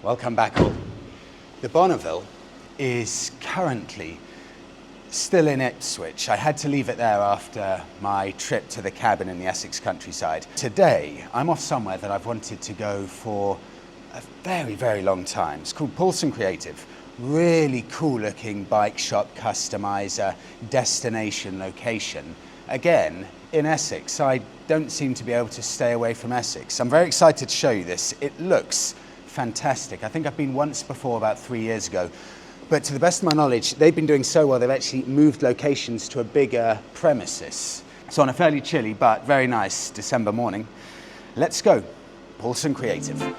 Welcome back all. The Bonneville is currently still in Ipswich. I had to leave it there after my trip to the cabin in the Essex countryside. Today, I'm off somewhere that I've wanted to go for a very, very long time. It's called Paulson Creative. Really cool looking bike shop customizer, destination location. Again, in Essex. I don't seem to be able to stay away from Essex. I'm very excited to show you this. It looks fantastic. I think I've been once before about 3 years ago. But to the best of my knowledge, they've been doing so well, they've actually moved locations to a bigger premises. So on a fairly chilly but very nice December morning, let's go. Paulson Creative.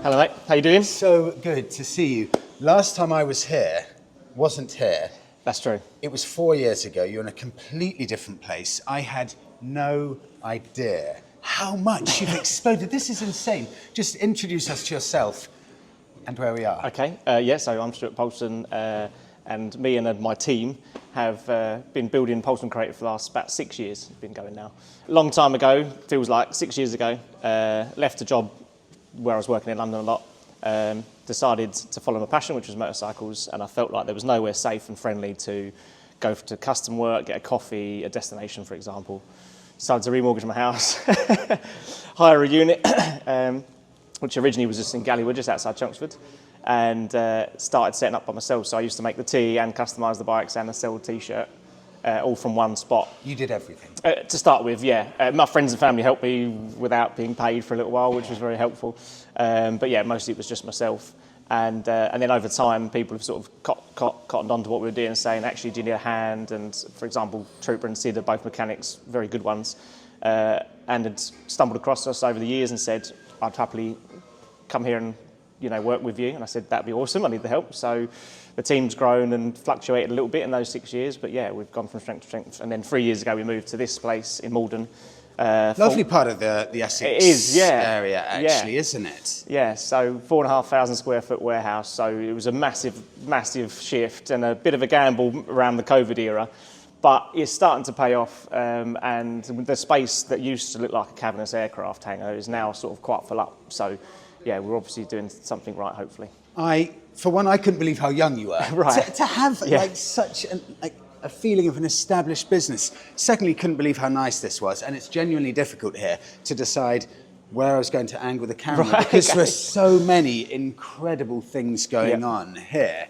Hello mate, how you doing? So good to see you. Last time I was here, wasn't here. That's true. It was 4 years ago. You're in a completely different place. I had no idea how much you've exploded. This is insane. Just introduce us to yourself and where we are. Okay, so I'm Stuart Paulson and me and my team have been building Paulson Creative for the last about 6 years. It's been going now. Long time ago, feels like 6 years ago, left a job where I was working in London a lot, decided to follow my passion, which was motorcycles, and I felt like there was nowhere safe and friendly to go to custom work, get a coffee, a destination, for example. Decided to remortgage my house, hire a unit, which originally was just in Gallywood, just outside Chelmsford, and started setting up by myself. So I used to make the tea and customise the bikes and sell the t-shirt, all from one spot. You did everything? To start with, yeah. My friends and family helped me without being paid for a little while, which was very helpful. But yeah, mostly it was just myself. And then over time, people have sort of cottoned on to what we were doing, saying, actually, do you need a hand? And for example, Trooper and Sid are both mechanics, very good ones, and had stumbled across us over the years and said, I'd happily come here and work with you. And I said, that'd be awesome, I need the help. So the team's grown and fluctuated a little bit in those 6 years, but yeah, we've gone from strength to strength. And then 3 years ago, we moved to this place in Malden. Lovely part of the Essex area, actually, isn't it? Yeah, so 4,500 square foot warehouse. So it was a massive, massive shift and a bit of a gamble around the COVID era. But it's starting to pay off, and the space that used to look like a cavernous aircraft hangar is now sort of quite full up. So yeah, we're obviously doing something right, hopefully. For one, I couldn't believe how young you were. Right. To have such a feeling of an established business. Secondly, couldn't believe how nice this was. And it's genuinely difficult here to decide where I was going to angle the camera because there are so many incredible things going on here.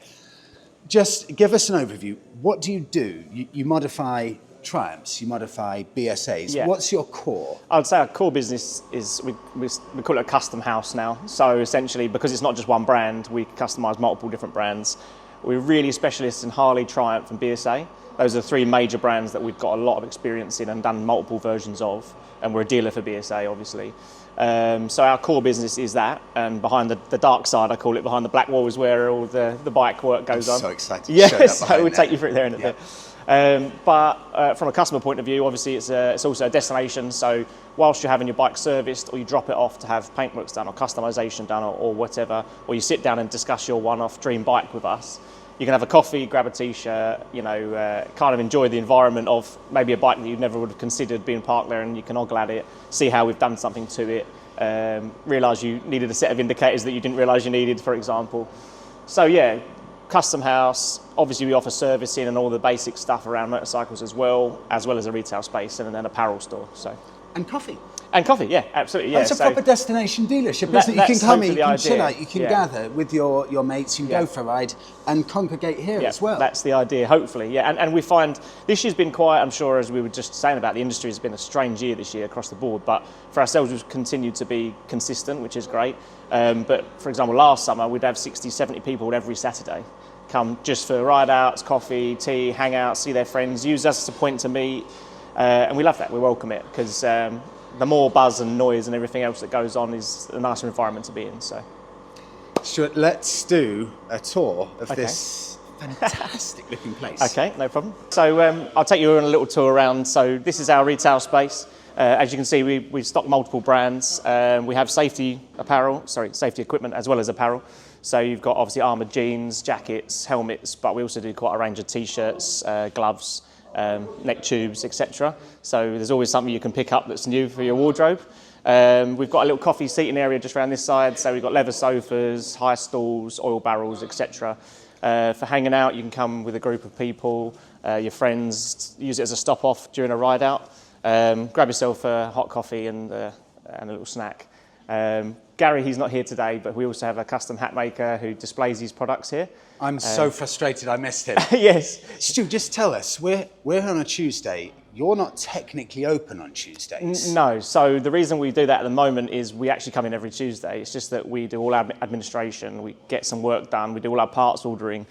Just give us an overview. What do you do? You modify Triumphs, you modify BSAs. Yeah. What's your core? I would say our core business is, we call it a custom house now. So essentially, because it's not just one brand, we customise multiple different brands. We're really specialists in Harley, Triumph and BSA. Those are the three major brands that we've got a lot of experience in and done multiple versions of. And we're a dealer for BSA, obviously. So our core business is that, and behind the dark side, I call it, behind the black wall is where all the bike work goes on. So excited to show that so we'll take you through it there in a bit. But from a customer point of view, obviously it's also a destination. So whilst you're having your bike serviced, or you drop it off to have paintworks done or customisation done or whatever, or you sit down and discuss your one-off dream bike with us, you can have a coffee, grab a t-shirt, kind of enjoy the environment of maybe a bike that you never would have considered being parked there, and you can ogle at it, see how we've done something to it, realise you needed a set of indicators that you didn't realise you needed, for example. So yeah, custom house. Obviously we offer servicing and all the basic stuff around motorcycles as well as a retail space and an apparel store. So. And coffee. And coffee, yeah, absolutely, yeah. It's a So proper destination dealership, isn't it? You can that's come here, hopefully you the can chill idea. out, you can Yeah. gather with your mates, you can go for a ride and congregate here Yeah, as well. that's the idea, hopefully, yeah. And we find this year's been quite, I'm sure, as we were just saying about, the industry has been a strange year this year across the board, but for ourselves we've continued to be consistent, which is great. But for example, last summer we'd have 60, 70 people every Saturday come just for ride-outs, coffee, tea, hang out, see their friends, use us as a point to meet, and we love that, we welcome it, because the more buzz and noise and everything else that goes on is a nicer environment to be in. So, Stuart, let's do a tour of this fantastic looking place. Okay, no problem. So I'll take you on a little tour around. So this is our retail space. As you can see, we stock multiple brands. We have safety equipment as well as apparel. So you've got obviously armoured jeans, jackets, helmets, but we also do quite a range of t-shirts, gloves, neck tubes, etc. So there's always something you can pick up that's new for your wardrobe. We've got a little coffee seating area just around this side. So we've got leather sofas, high stools, oil barrels, etc. For hanging out, you can come with a group of people, your friends, use it as a stop-off during a ride-out. Grab yourself a hot coffee and a little snack. Gary, he's not here today, but we also have a custom hat maker who displays these products here. I'm so frustrated I missed him. Yes. Stu, just tell us, we're on a Tuesday. You're not technically open on Tuesdays. No, so the reason we do that at the moment is we actually come in every Tuesday. It's just that we do all our administration, we get some work done, we do all our parts ordering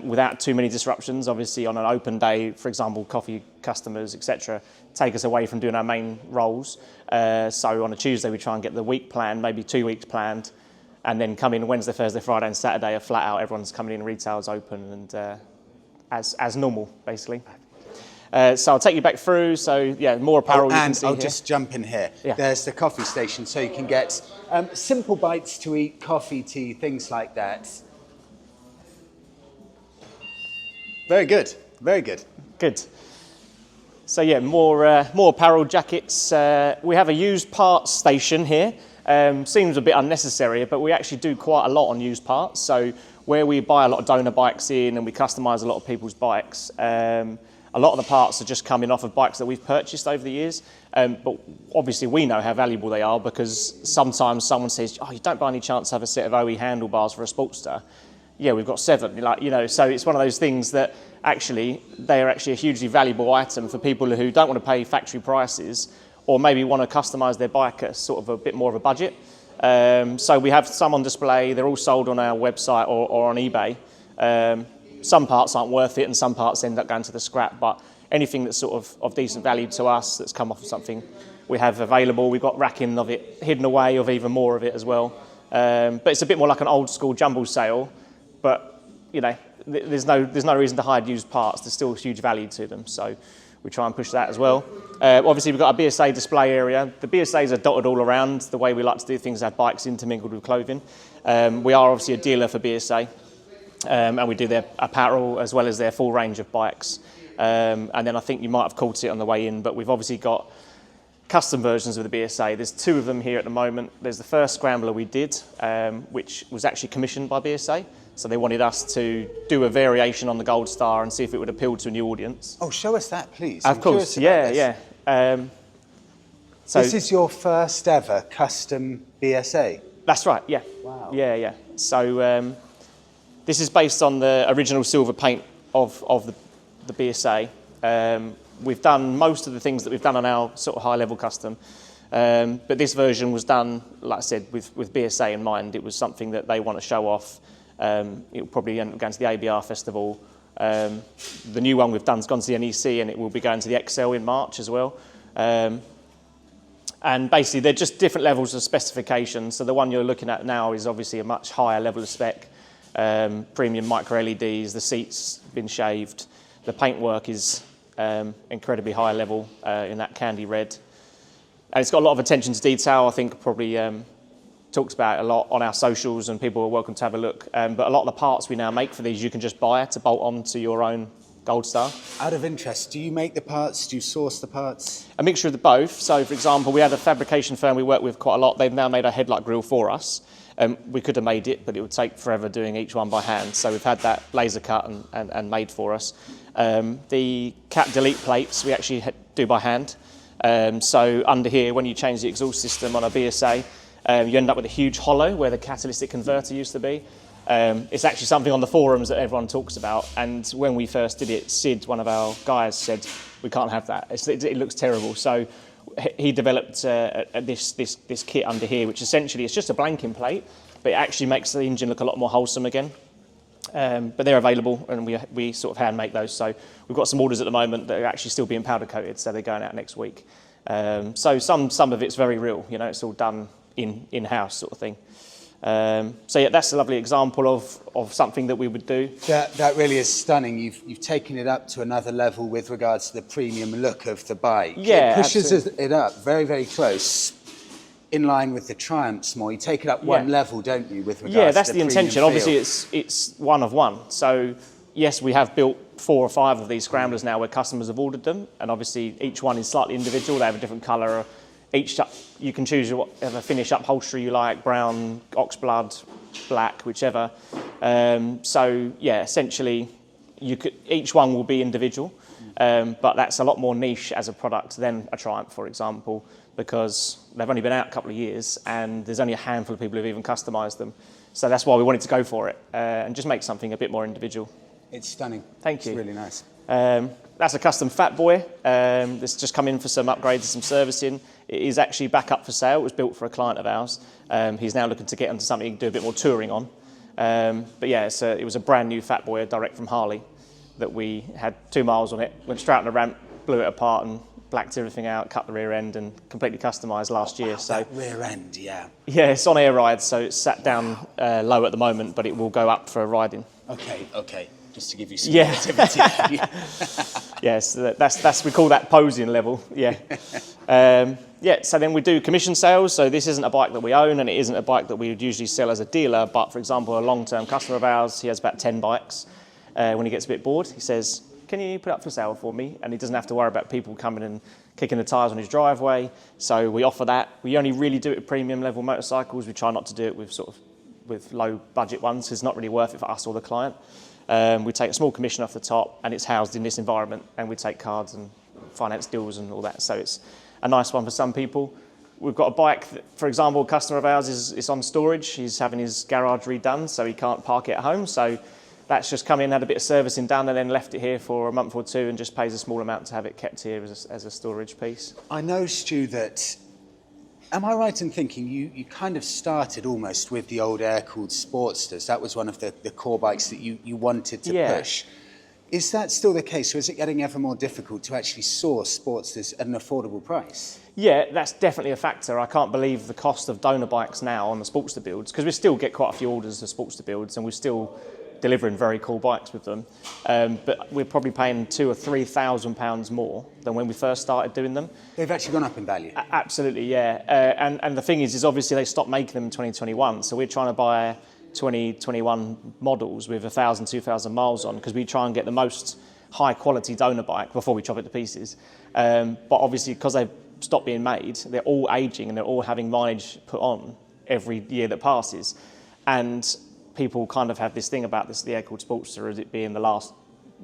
without too many disruptions. Obviously on an open day, for example, coffee customers, etc., take us away from doing our main roles. So on a Tuesday we try and get the week planned, maybe 2 weeks planned, and then come in Wednesday, Thursday, Friday and Saturday are flat out. Everyone's coming in, retail's open and as normal, basically. So I'll take you back through. So yeah, more apparel. You can see I'll here. just jump in here. Yeah. There's the coffee station, so you can get simple bites to eat, coffee, tea, things like that. Very good, very good. Good. So yeah, more apparel, jackets. We have a used parts station here. Seems a bit unnecessary, but we actually do quite a lot on used parts. So where we buy a lot of donor bikes in and we customise a lot of people's bikes, a lot of the parts are just coming off of bikes that we've purchased over the years. But obviously we know how valuable they are because sometimes someone says, oh, you don't by any chance have a set of OE handlebars for a Sportster? Yeah, we've got 7. So it's one of those things that actually they are actually a hugely valuable item for people who don't want to pay factory prices or maybe want to customise their bike at sort of a bit more of a budget. So we have some on display. They're all sold on our website or on eBay. Some parts aren't worth it and some parts end up going to the scrap, but anything that's sort of decent value to us that's come off of something we have available. We've got racking of it hidden away of even more of it as well. But it's a bit more like an old school jumble sale, but there's no reason to hide used parts. There's still huge value to them, so we try and push that as well. Obviously we've got a BSA display area. The BSAs are dotted all around. The way we like to do things is have bikes intermingled with clothing. We are obviously a dealer for BSA. And we do their apparel as well as their full range of bikes. And then I think you might have caught it on the way in, but we've obviously got custom versions of the BSA. There's 2 of them here at the moment. There's the first Scrambler we did, which was actually commissioned by BSA. So they wanted us to do a variation on the Gold Star and see if it would appeal to a new audience. Oh, show us that, please. Of course, yeah. So this is your first ever custom BSA? That's right, yeah. Wow. Yeah. So this is based on the original silver paint of the BSA. We've done most of the things that we've done on our sort of high-level custom, but this version was done, like I said, with BSA in mind. It was something that they want to show off. It will probably end up going to the ABR Festival. The new one we've done has gone to the NEC and it will be going to the XL in March as well. And basically they're just different levels of specification. So the one you're looking at now is obviously a much higher level of spec. Premium micro LEDs, the seats been shaved, the paintwork is incredibly high level in that candy red, and it's got a lot of attention to detail. I think probably talked about it a lot on our socials, and people are welcome to have a look. But a lot of the parts we now make for these you can just buy to bolt on to your own Gold Star. Out of interest, do you make the parts? Do you source the parts? A mixture of the both. So for example, we had a fabrication firm we work with quite a lot. They've now made a headlight grille for us. We could have made it, but it would take forever doing each one by hand. So we've had that laser cut and made for us. The cap delete plates we actually do by hand. So under here, when you change the exhaust system on a BSA, you end up with a huge hollow where the catalytic converter used to be. It's actually something on the forums that everyone talks about, and when we first did it, Sid, one of our guys, said we can't have that. It looks terrible. So he developed this kit under here, which essentially is just a blanking plate, but it actually makes the engine look a lot more wholesome again. But they're available, and we sort of hand make those. So we've got some orders at the moment that are actually still being powder coated, so they're going out next week. So some of it's very real, you know, it's all done in-house sort of thing. So yeah, that's a lovely example of something that we would do. That really is stunning. You've taken it up to another level with regards to the premium look of the bike. Yeah, it pushes absolutely. it up very, very close, in line with the Triumphs more. You take it up one level, don't you, with regards to Yeah, that's the premium intention. feel. Obviously, it's one of one. So yes, we have built 4 or 5 of these scramblers now where customers have ordered them, and obviously each one is slightly individual. They have a different colour. You can choose whatever finish upholstery you like, brown, oxblood, black, whichever. So yeah, essentially, each one will be individual, but that's a lot more niche as a product than a Triumph, for example, because they've only been out a couple of years and there's only a handful of people who've even customised them. So that's why we wanted to go for it and just make something a bit more individual. It's stunning. Thank you. It's really nice. That's a custom Fat Boy. That's just come in for some upgrades and some servicing. It is actually back up for sale. It was built for a client of ours. He's now looking to get onto something he can do a bit more touring on. But yeah, it was a brand new Fat Boy, direct from Harley, that we had 2 miles on it, went straight on the ramp, blew it apart and blacked everything out, cut the rear end and completely customised last year. Wow, so that rear end, yeah. Yeah, it's on air ride, so it's sat down low at the moment, but it will go up for a riding. Okay. Just to give you some Yeah. activity. Yes, that's we call that posing level. Yeah. So then we do commission sales. So this isn't a bike that we own, and it isn't a bike that we would usually sell as a dealer. But for example, a long-term customer of ours, he has about 10 bikes. When he gets a bit bored, he says, "Can you put it up for sale for me?" And he doesn't have to worry about people coming and kicking the tyres on his driveway. So we offer that. We only really do it with premium level motorcycles. We try not to do it with low budget ones, because it's not really worth it for us or the client. We take a small commission off the top, and it's housed in this environment, and we take cards and finance deals and all that. So it's a nice one for some people. We've got a bike that, for example, a customer of ours is on storage. He's having his garage redone, so he can't park it at home. So that's just come in, had a bit of servicing done, and then left it here for a month or 2 and just pays a small amount to have it kept here as a storage piece. I know, Stu, that, am I right in thinking you kind of started almost with the old air-cooled Sportsters? That was one of the core bikes that you wanted to push. Is that still the case, or is it getting ever more difficult to actually source Sportsters at an affordable price? Yeah, that's definitely a factor. I can't believe the cost of donor bikes now on the Sportster builds, because we still get quite a few orders of Sportster builds, and we're still delivering very cool bikes with them. But we're probably paying £2,000 or £3,000 more than when we first started doing them. They've actually gone up in value. Absolutely, yeah. And the thing is obviously they stopped making them in 2021, so we're trying to buy 2021 models with 1,000, 2,000 miles on, because we try and get the most high quality donor bike before we chop it to pieces. But obviously, because they've stopped being made, they're all aging and they're all having mileage put on every year that passes. And people kind of have this thing about the air-cooled Sportster as it being the last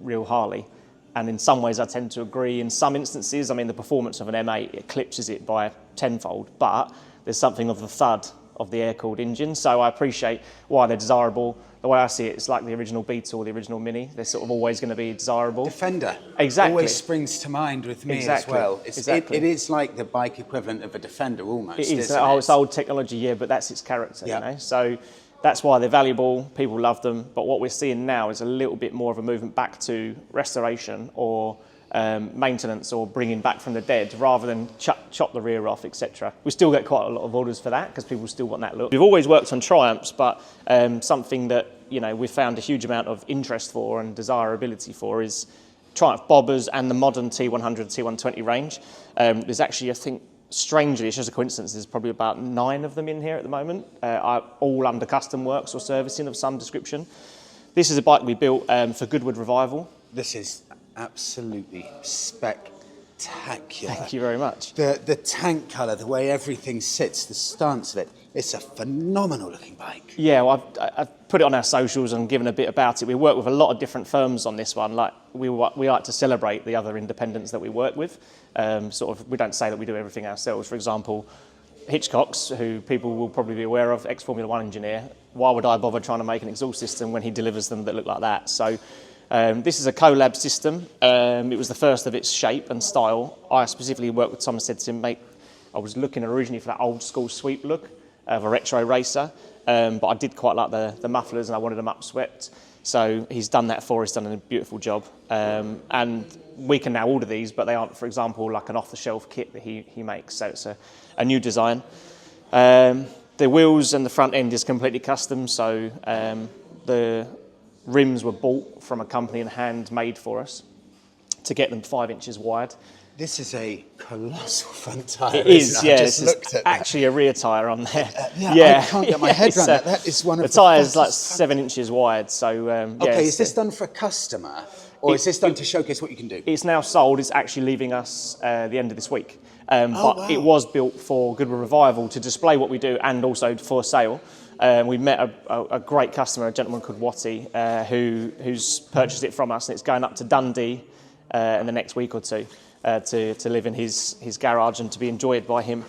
real Harley. And in some ways I tend to agree. In some instances, I mean, the performance of an M8 eclipses it by tenfold, but there's something of the thud of the air-cooled engine. So I appreciate why they're desirable. The way I see it, it's like the original Beetle or the original Mini. They're sort of always going to be desirable. Defender. Exactly. Always springs to mind with me as well. It is like the bike equivalent of a Defender almost, It is. isn't it? It's old technology, yeah, but that's its character, you know. So that's why they're valuable. People love them. But what we're seeing now is a little bit more of a movement back to restoration or maintenance or bringing back from the dead, rather than chop the rear off, etc. We still get quite a lot of orders for that because people still want that look. We've always worked on Triumphs, but something that we've found a huge amount of interest for and desirability for is Triumph bobbers and the modern T100, T120 range. There's actually, I think, strangely, it's just a coincidence, there's probably about 9 of them in here at the moment, all under custom works or servicing of some description. This is a bike we built for Goodwood Revival. This is absolutely spectacular. Thank you very much. The tank colour, the way everything sits, the stance of it. It's a phenomenal looking bike. Yeah, well, I've put it on our socials and given a bit about it. We work with a lot of different firms on this one. Like we like to celebrate the other independents that we work with. We don't say that we do everything ourselves. For example, Hitchcock's, who people will probably be aware of, ex-Formula One engineer. Why would I bother trying to make an exhaust system when he delivers them that look like that? So this is a collab system. It was the first of its shape and style. I specifically worked with Thomas Edison. I was looking originally for that old school sweep look of a retro racer, but I did quite like the mufflers and I wanted them upswept. So he's done that for us, done a beautiful job. And we can now order these, but they aren't, for example, like an off-the-shelf kit that he makes. So it's a new design. The wheels and the front end is completely custom. So the rims were bought from a company and handmade for us to get them 5 inches wide. This is a colossal front tyre. It is, yeah. I just It's looked at actually a rear tyre on there. I can't get my head around that. That is one of the tyre's like 7 inches wide. So okay, is this done for a customer, or is this done to showcase what you can do? It's now sold. It's actually leaving us the end of this week. Wow. It was built for Goodwood Revival to display what we do and also for sale. We met a great customer, a gentleman called Watty, who's purchased it from us, and it's going up to Dundee in the next week or two. To live in his garage and to be enjoyed by him.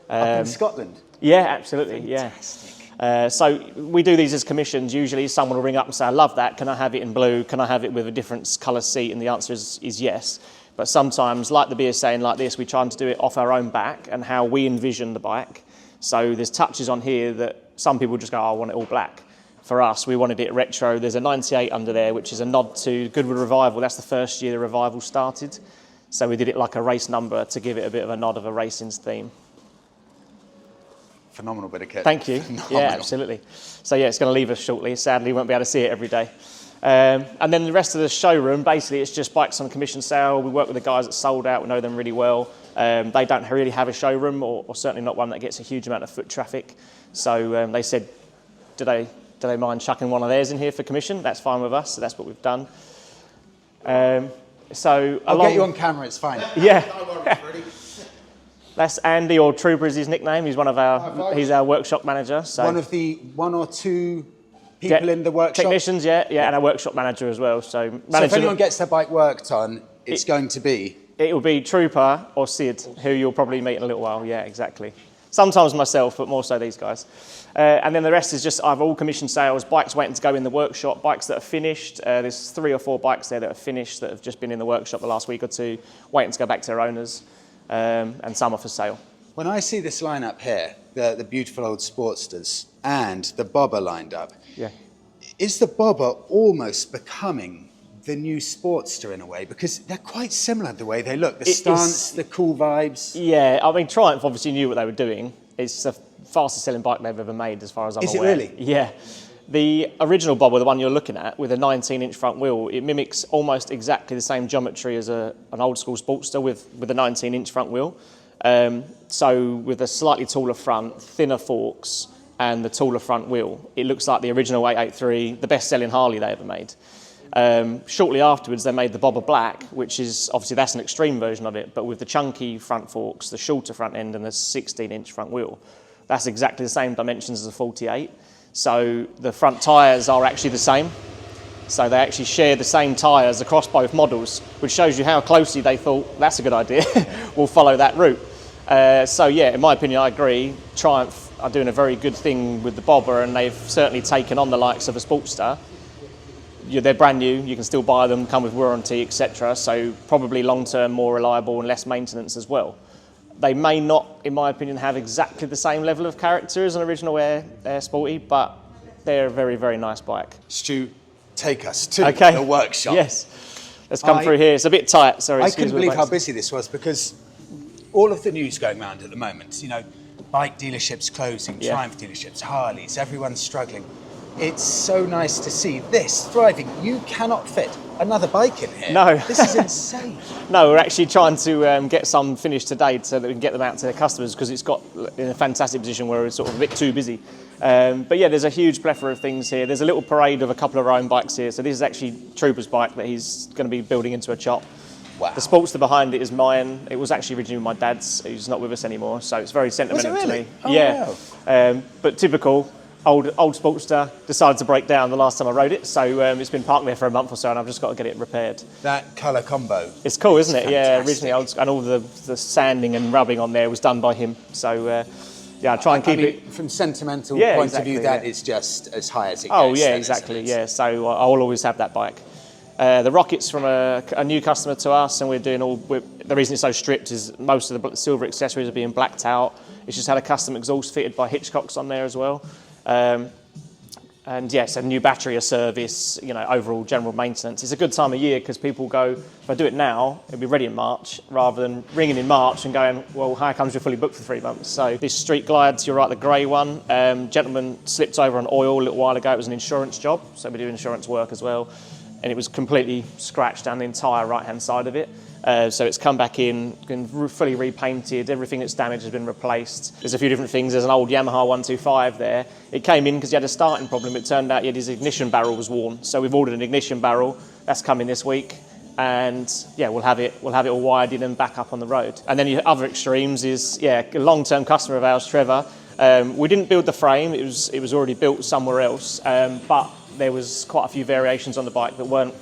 Up in Scotland? Yeah, absolutely, Fantastic. yeah. So we do these as commissions. Usually someone will ring up and say, I love that, can I have it in blue? Can I have it with a different colour seat? And the answer is yes. But sometimes, like the BSA and like this, we try to do it off our own back and how we envision the bike. So there's touches on here that some people just go, I want it all black. For us, we wanted it retro. There's a 98 under there, which is a nod to Goodwood Revival. That's the first year the Revival started. So we did it like a race number to give it a bit of a nod of a racing theme. Phenomenal bit of kit. Thank you. Phenomenal. Yeah, absolutely. So yeah, it's going to leave us shortly. Sadly, we won't be able to see it every day. And then the rest of the showroom, basically, it's just bikes on commission sale. We work with the guys that sold out. We know them really well. They don't really have a showroom, or certainly not one that gets a huge amount of foot traffic. So they said, do they mind chucking one of theirs in here for commission? That's fine with us. So that's what we've done. I'll get you on camera, it's fine. Yeah. That's Andy, or Trooper is his nickname. He's he's our workshop manager. So one of the one or two people in the workshop? Technicians, yeah, and a workshop manager as well. So if anyone gets their bike worked on, it's going to be? It will be Trooper or Sid, who you'll probably meet in a little while. Yeah, exactly. Sometimes myself, but more so these guys. And then the rest is just either all commission sales, bikes waiting to go in the workshop, bikes that are finished. There's 3 or 4 bikes there that are finished that have just been in the workshop the last week or two, waiting to go back to their owners, and some are for sale. When I see this lineup here, the beautiful old Sportsters and the Bobber lined up, is the Bobber almost becoming the new Sportster in a way? Because they're quite similar the way they look, the stance, the cool vibes. Yeah, I mean, Triumph obviously knew what they were doing. It's the fastest selling bike they've ever made, as far as I'm aware. Is it really? Yeah. The original Bobber, the one you're looking at, with a 19-inch front wheel, it mimics almost exactly the same geometry as an old school Sportster with a 19-inch front wheel. So with a slightly taller front, thinner forks, and the taller front wheel, it looks like the original 883, the best-selling Harley they ever made. Shortly afterwards, they made the Bobber Black, which is, obviously that's an extreme version of it, but with the chunky front forks, the shorter front end, and the 16-inch front wheel. That's exactly the same dimensions as a 48. So the front tyres are actually the same. So they actually share the same tyres across both models, which shows you how closely they thought, that's a good idea, we'll follow that route. So yeah, in my opinion, I agree. Triumph are doing a very good thing with the Bobber, and they've certainly taken on the likes of a Sportster. They're brand new, you can still buy them, come with warranty, etc. So probably long-term more reliable and less maintenance as well. They may not, in my opinion, have exactly the same level of character as an original Air Sporty, but they're a very, very nice bike. Stu, take us to the workshop. Yes, let's come through here. It's a bit tight, sorry. I couldn't believe how busy this was, because all of the news going around at the moment, you know, bike dealerships closing, Triumph dealerships, Harleys, everyone's struggling. It's so nice to see this thriving. You cannot fit another bike in here. No. This is insane. No, we're actually trying to get some finished today so that we can get them out to the customers, because it's got in a fantastic position where it's sort of a bit too busy. But yeah, there's a huge plethora of things here. There's a little parade of a couple of our own bikes here. So this is actually Trooper's bike that he's going to be building into a chop. Wow. The Sportster behind it is mine. It was actually originally my dad's, who's not with us anymore, so it's very sentimental really? to me. Oh, yeah. wow. But typical, old Sportster decided to break down the last time I rode it, so it's been parked there for a month or so, and I've just got to get it repaired. That colour combo. It's cool, isn't it? Yeah, fantastic. originally old, and all the sanding and rubbing on there was done by him. So yeah, I try and keep it. From sentimental Yeah, point exactly, of view, that yeah. is just as high as it Oh gets. yeah, then, exactly. isn't it? Yeah, so I will always have that bike. The Rocket's from a new customer to us, and the reason it's so stripped is most of the silver accessories are being blacked out. It's just had a custom exhaust fitted by Hitchcock's on there as well. And yes, a new battery, a service, overall general maintenance. It's a good time of year because people go, if I do it now, it'll be ready in March, rather than ringing in March and going, well, how comes you're fully booked for 3 months? So this Street Glides, you're right, the grey one. Gentleman slipped over on oil a little while ago. It was an insurance job, so we do insurance work as well. And it was completely scratched down the entire right-hand side of it. So it's come back in, been fully repainted, everything that's damaged has been replaced. There's a few different things. There's an old Yamaha 125 there. It came in because he had a starting problem. It turned out his ignition barrel was worn. So we've ordered an ignition barrel. That's coming this week. And yeah, we'll have it all wired in and back up on the road. And then your other extremes is, a long-term customer of ours, Trevor. We didn't build the frame. It was already built somewhere else. But there was quite a few variations on the bike that weren't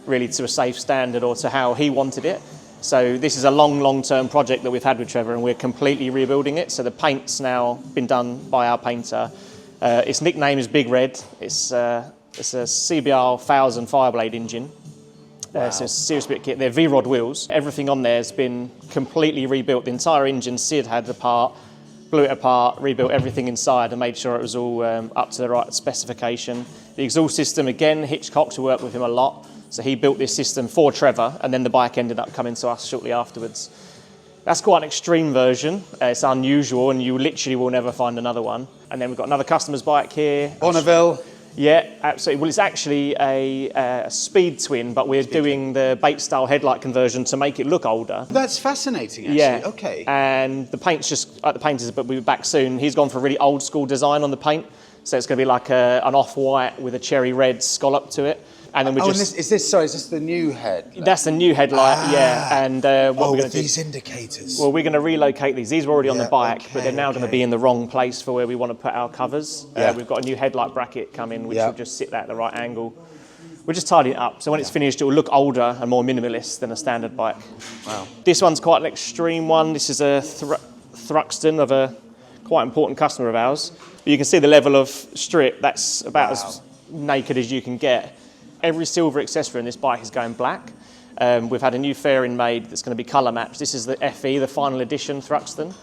really to a safe standard or to how he wanted it. So this is a long-term project that we've had with Trevor, and we're completely rebuilding it. So the paint's now been done by our painter. Its nickname is Big Red. It's a CBR 1000 Fireblade engine. Wow. So it's a serious bit of kit. They're V-Rod wheels. Everything on there has been completely rebuilt. The entire engine, Sid had apart, blew it apart, rebuilt everything inside and made sure it was all up to the right specification. The exhaust system, again, Hitchcock, worked with him a lot. So he built this system for Trevor, and then the bike ended up coming to us shortly afterwards. That's quite an extreme version. It's unusual, and you literally will never find another one. And then we've got another customer's bike here. Bonneville. Yeah, absolutely. Well, it's actually a speed twin, but we're doing the Bait-style headlight conversion to make it look older. That's fascinating, actually. Yeah. Okay. And the paint's just like the painters, but we'll be back soon. He's gone for a really old school design on the paint. So it's going to be like an off-white with a cherry red scallop to it. And then we is this the new head? That's the new headlight, yeah. And what we're going to do. These indicators. Well, we're going to relocate these. These were already on the bike, okay, but they're now going to be in the wrong place for where we want to put our covers. Yeah. We've got a new headlight bracket coming, which will just sit there at the right angle. We're just tidying it up. So when it's finished, it will look older and more minimalist than a standard bike. Wow. This one's quite an extreme one. This is a Thruxton of a quite important customer of ours. But you can see the level of strip. That's about as naked as you can get. Every silver accessory in this bike is going black. We've had a new fairing made that's going to be colour matched. This is the FE, the final edition Thruxton,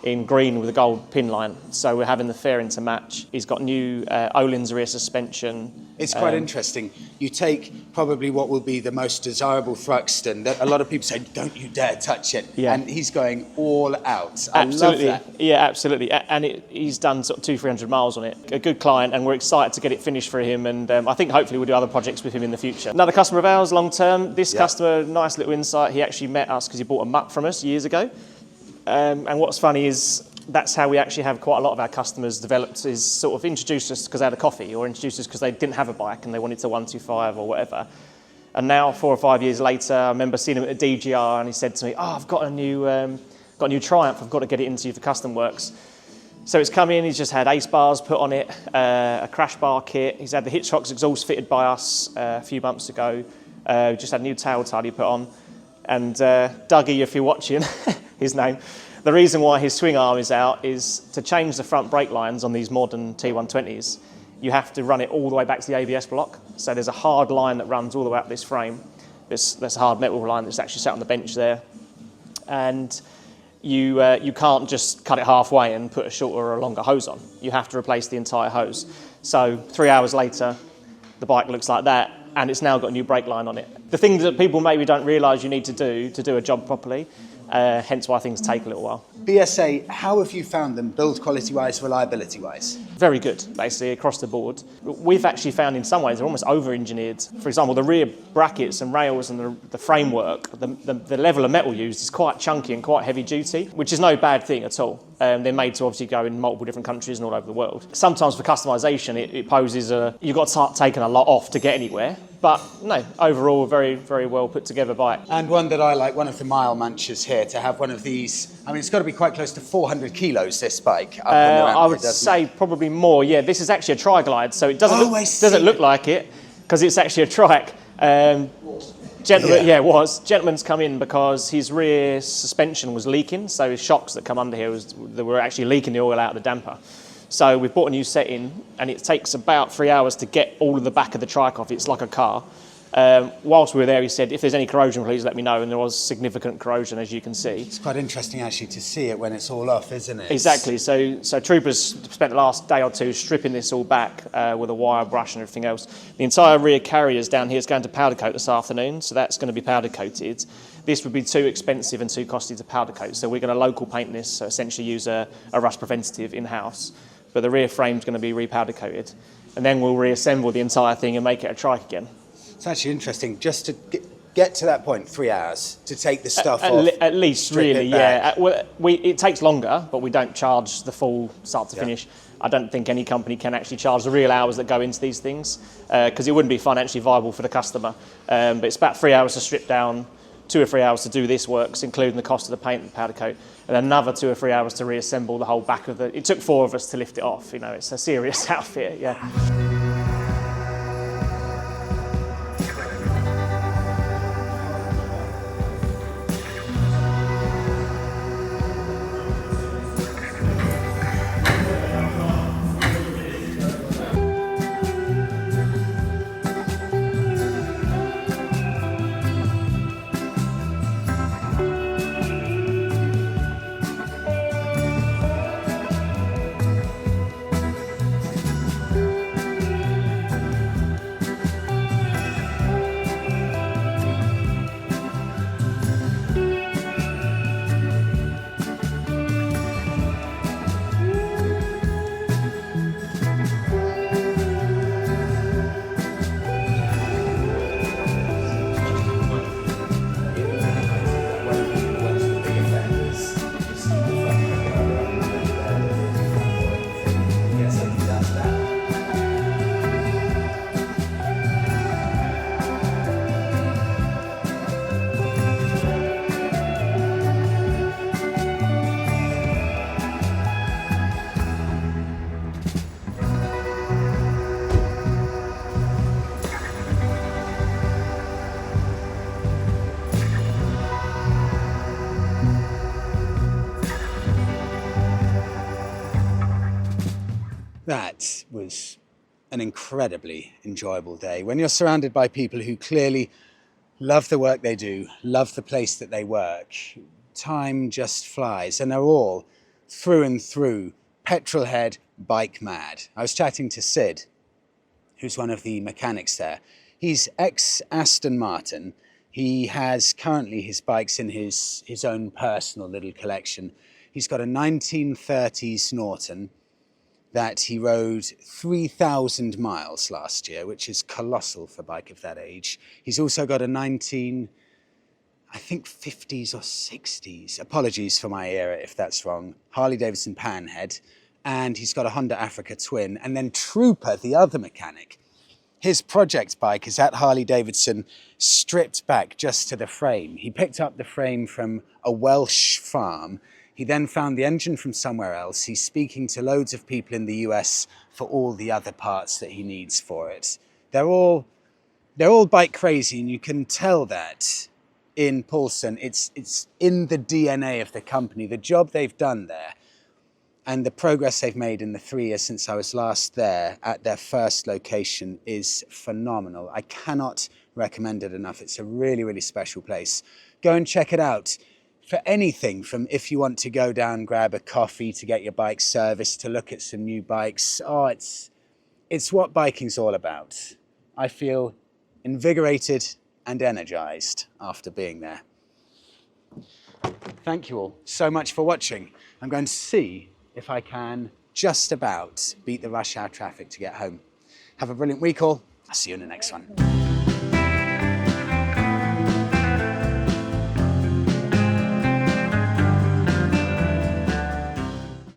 in green with a gold pin line. So we're having the fairing to match. He's got new Öhlins rear suspension. It's quite interesting. You take probably what will be the most desirable Thruxton that a lot of people say, don't you dare touch it. Yeah. And he's going all out. Absolutely. I love that. Yeah, absolutely. And he's done sort of 200-300 miles on it. A good client, and we're excited to get it finished for him. And I think hopefully we'll do other projects with him in the future. Another customer of ours, long term. This customer, nice little insight. He actually met us because he bought a mutt from us years ago. And what's funny is that's how we actually have quite a lot of our customers developed, is sort of introduced us because they had a coffee, or introduced us because they didn't have a bike and they wanted to 125 or whatever. And now 4 or 5 years later, I remember seeing him at a DGR, and he said to me, I've got a new Triumph, I've got to get it into you for custom works. So it's come in, he's just had ace bars put on it, a crash bar kit. He's had the Hitchcock's exhaust fitted by us a few months ago. Just had a new tail tidy put on. And Dougie, if you're watching, his name, the reason why his swing arm is out is to change the front brake lines on these modern T120s. You have to run it all the way back to the ABS block. So there's a hard line that runs all the way up this frame. There's a hard metal line that's actually sat on the bench there. And you can't just cut it halfway and put a shorter or a longer hose on. You have to replace the entire hose. So 3 hours later, the bike looks like that, and it's now got a new brake line on it. The things that people maybe don't realise you need to do a job properly, hence why things take a little while. BSA, how have you found them, build quality-wise, reliability-wise? Very good, basically, across the board. We've actually found in some ways they're almost over-engineered. For example, the rear brackets and rails and the framework, the level of metal used is quite chunky and quite heavy-duty, which is no bad thing at all. They're made to obviously go in multiple different countries and all over the world. Sometimes for customisation, it poses you've got to start taking a lot off to get anywhere. But no, overall, very, very well put together bike. And one that I like, one of the mile munchers here, to have one of these. I mean, it's got to be quite close to 400 kilos, this bike. Up on the ramp I here, would doesn't say probably more. Yeah, this is actually a tri-glide, so it doesn't doesn't look like it because it's actually a trike. It was. Gentleman's come in because his rear suspension was leaking, so his shocks that come under here they were actually leaking the oil out of the damper. So we've bought a new set in, and it takes about 3 hours to get all of the back of the trike off. It's like a car. Whilst we were there, he said, if there's any corrosion, please let me know. And there was significant corrosion, as you can see. It's quite interesting, actually, to see it when it's all off, isn't it? Exactly. So troopers spent the last day or two stripping this all back with a wire brush and everything else. The entire rear carriers down here is going to powder coat this afternoon, so that's going to be powder coated. This would be too expensive and too costly to powder coat, so we're going to local paint this, so essentially use a rust preventative in-house. But the rear frame's going to be repowder coated, and then we'll reassemble the entire thing and make it a trike again. It's actually interesting just to get to that point, 3 hours, to take the stuff off. At least, really, yeah. It takes longer, but we don't charge the full start to finish. I don't think any company can actually charge the real hours that go into these things because it wouldn't be financially viable for the customer. But it's about 3 hours to strip down, 2 or 3 hours to do this works, including the cost of the paint and powder coat, and another 2 or 3 hours to reassemble the whole back of the... It took 4 of us to lift it off, you know, it's a serious outfit, yeah. That was an incredibly enjoyable day. When you're surrounded by people who clearly love the work they do, love the place that they work, time just flies, and they're all through and through petrolhead, bike mad. I was chatting to Sid, who's one of the mechanics there. He's ex-Aston Martin. He has currently his bikes in his own personal little collection. He's got a 1930s Norton that he rode 3,000 miles last year, which is colossal for a bike of that age. He's also got a 50s or 60s, apologies for my era if that's wrong, Harley-Davidson Panhead, and he's got a Honda Africa Twin. And then Trooper, the other mechanic, his project bike is at Harley-Davidson, stripped back just to the frame. He picked up the frame from a Welsh farm. He then found the engine from somewhere else. He's speaking to loads of people in the US for all the other parts that he needs for it. They're all bike crazy, and you can tell that in Paulson. It's in the DNA of the company. The job they've done there and the progress they've made in the 3 years since I was last there at their first location is phenomenal. I cannot recommend it enough. It's a really, really special place. Go and check it out. For anything from if you want to go down, grab a coffee to get your bike serviced, to look at some new bikes. Oh, it's what biking's all about. I feel invigorated and energized after being there. Thank you all so much for watching. I'm going to see if I can just about beat the rush hour traffic to get home. Have a brilliant week all. I'll see you in the next one.